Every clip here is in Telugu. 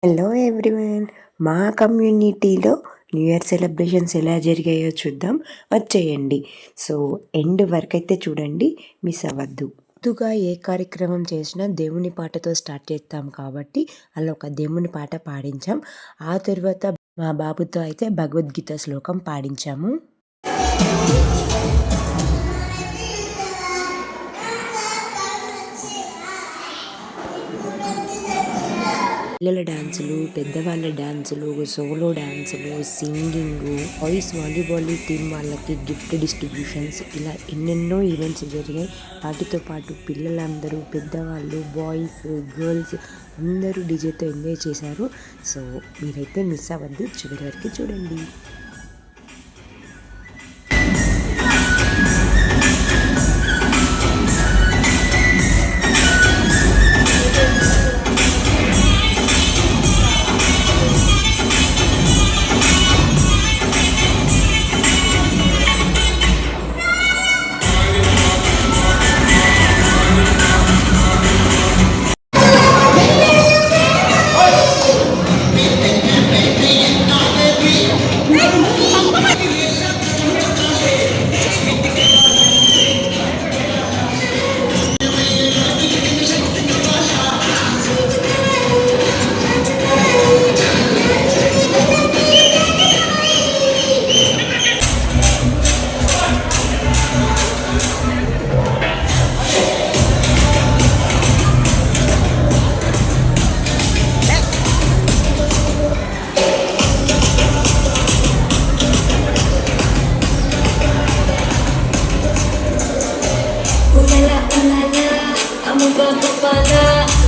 హలో ఎవ్రీవన్, మా కమ్యూనిటీలో న్యూ ఇయర్ సెలబ్రేషన్స్ ఎలా జరిగాయో చూద్దాం, వచ్చేయండి. సో ఎండ్ వరకు అయితే చూడండి, మిస్ అవ్వద్దు. ముందుగా ఏ కార్యక్రమం చేసినా దేవుని పాటతో స్టార్ట్ చేస్తాం కాబట్టి అలా ఒక దేవుని పాట పాడించాం. ఆ తర్వాత మా బాబుతో అయితే భగవద్గీత శ్లోకం పాడించాము. పిల్లల డ్యాన్సులు, పెద్దవాళ్ళ డ్యాన్సులు, సోలో డ్యాన్సులు, సింగింగ్, బాయ్స్ వాలీబాల్ టీం వాళ్ళకి గిఫ్ట్ డిస్ట్రిబ్యూషన్స్, ఇలా ఎన్నెన్నో ఈవెంట్స్ జరిగాయి. వాటితో పాటు పిల్లలందరూ, పెద్దవాళ్ళు, బాయ్స్, గర్ల్స్ అందరూ డీజేతో ఎంజాయ్ చేశారు. సో మీరైతే మిస్ అవ్వద్దు, చివరి వరకు చూడండి.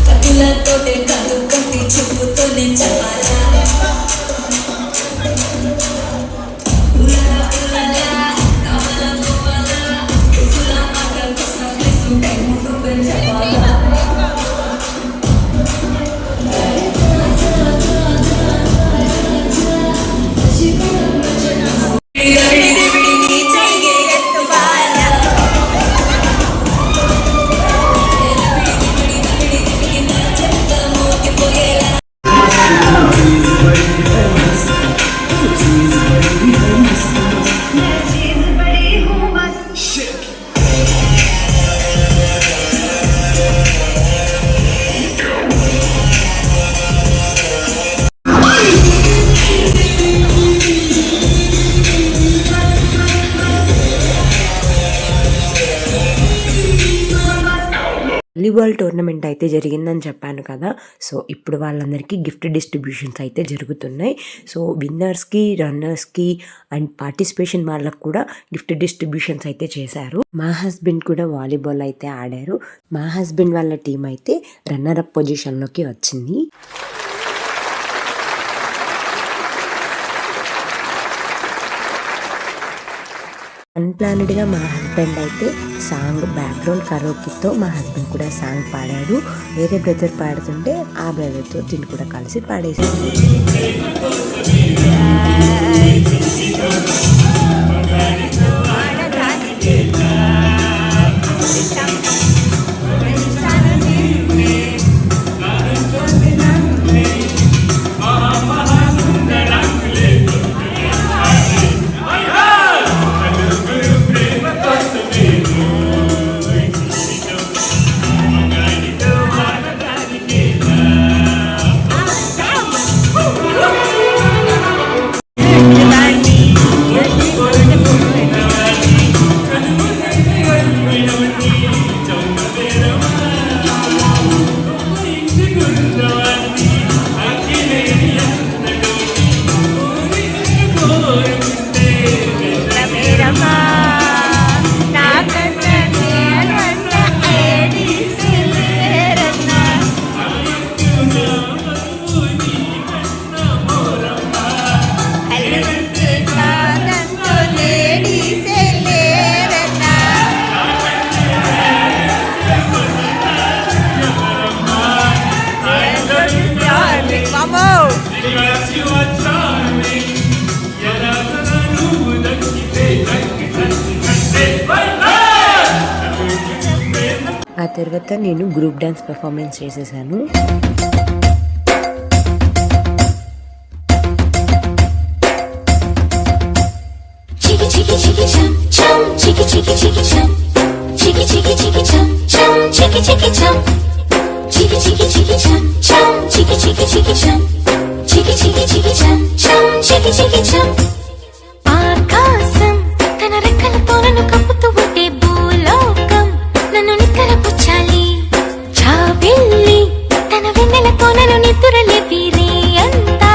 కతులతోటే కలు కట్టి చూపుతోనే చెప్పాలా వాలీబాల్ టోర్నమెంట్ అయితే జరిగిందని చెప్పాను కదా. సో ఇప్పుడు వాళ్ళందరికీ గిఫ్ట్ డిస్ట్రిబ్యూషన్స్ అయితే జరుగుతున్నాయి. సో విన్నర్స్కి, రన్నర్స్కి అండ్ పార్టిసిపేషన్ వాళ్ళకు కూడా గిఫ్ట్ డిస్ట్రిబ్యూషన్స్ అయితే చేశారు. మా హస్బెండ్ కూడా వాలీబాల్ అయితే ఆడారు. మా హస్బెండ్ వాళ్ళ టీం అయితే రన్నర్ అప్ పొజిషన్లోకి వచ్చింది. అన్ప్లానెడ్గా మా హస్బెండ్ అయితే సాంగ్ బ్యాక్గ్రౌండ్ కరోకీతో మా హస్బెండ్ కూడా సాంగ్ పాడాడు. వేరే బ్రదర్ పాడుతుంటే ఆ బ్రదర్తో తిని కూడా కలిసి పాడేసాడు. ఆ తర్వాత నేను గ్రూప్ డాన్స్ పర్ఫార్మెన్స్ చేసేసాను. chiki chiki chum chum, chiki chiki chiki chum, chiki chiki chiki chum chum, chiki chiki chum, chiki chiki chiki chum chum, chiki chiki chiki chum, chiki chiki chiki chum chum, chiki chiki chum. ఆకాశం తన రెక్కలతో నన్ను కప్పుతూ ఉంటే భూలోకం నన్ను నిద్రపుచ్చాలి. చాబిల్లి తన వెన్నెలతో నన్ను నిద్రలేపి రే అంతా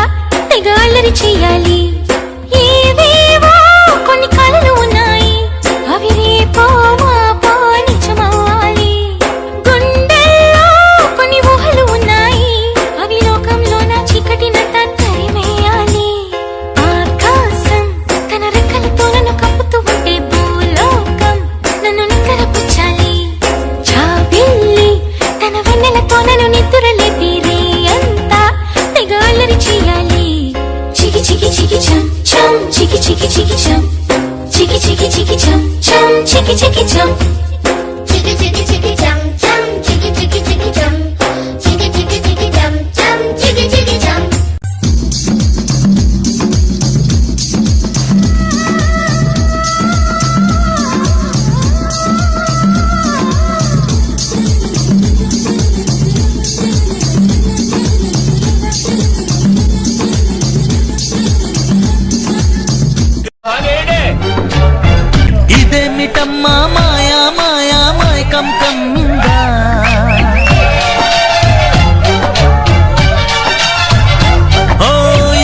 తెగ అల్లరి చెయ్యాలి. ఏవేవో కొన్ని కలలు ఉన్నాయి, అవి రేపో మాపో నిజమవ్వాలి. గుండెల్లో కొన్ని ఊహలు ఉన్నాయి, అవి లోకంలో నా చీకటినంతా తరిమేయాలి. ఆకాశం తన రెక్కలతో నన్ను కప్పుతూ ఉంటే భూలోకం నన్ను నిద్రపుచ్చాలి. చాబిల్లి తన వెన్నెలతో నన్ను నిద్రలేపి రే అంతా తెగ అల్లరి చెయ్యాలి. Chiki chiki chiki chum chum, chiki chiki chiki chum, chiki chiki chiki chum chum, chiki chiki chum, chiki chiki chiki chum chum, chiki chiki chiki chum, chiki chiki chiki chum chum, chiki chiki chum. ఇదేమిటమ్మా మాయా మాయా మైకం కమ్మిందా ఓ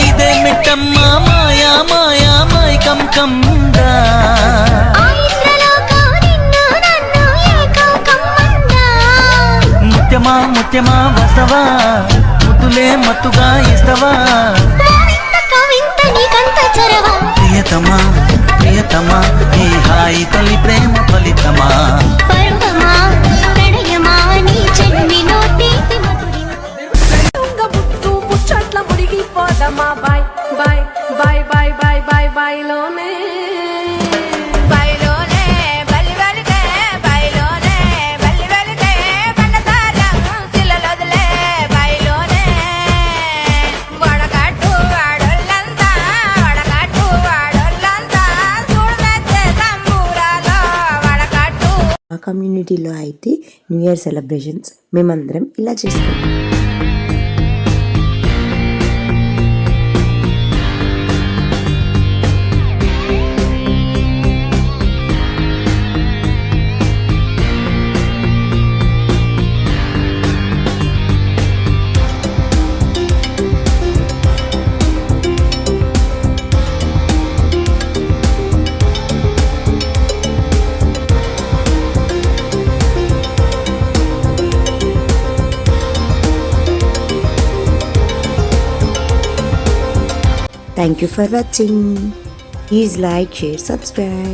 ఇదేమిటమ్మా మాయా మాయా మైకం కమ్మిందా ముత్యమా ముత్యమా వస్తవా ముద్దులే మత్తుగా ఇస్తవా ప్రియతమా ప్రియతమా ఈ హాయి తొలి ప్రేమ ఫలితమా ముచ్చట్ల ముడిగిపోదమ్మా బాయ్ బాయ్ బాయ్ బాయ్ బాయ్ బాయ్ బాయ్లోనే బాయ్లోనే బలి బలికే బాయ్లోనే బలి బలికే పండతారం సిల్లలొదలే బాయ్లోనే వడకట్టు వాడొల్లంతా వడకట్టు వాడొల్లంతా చూడమెచ్చే సంబూరాలో వడకట్టు. మా కమ్యూనిటీలో అయితే న్యూ ఇయర్ సెలబ్రేషన్స్ మేమందరం ఇలా చేసుకుంటాం. Thank you for watching. Please like, share, subscribe.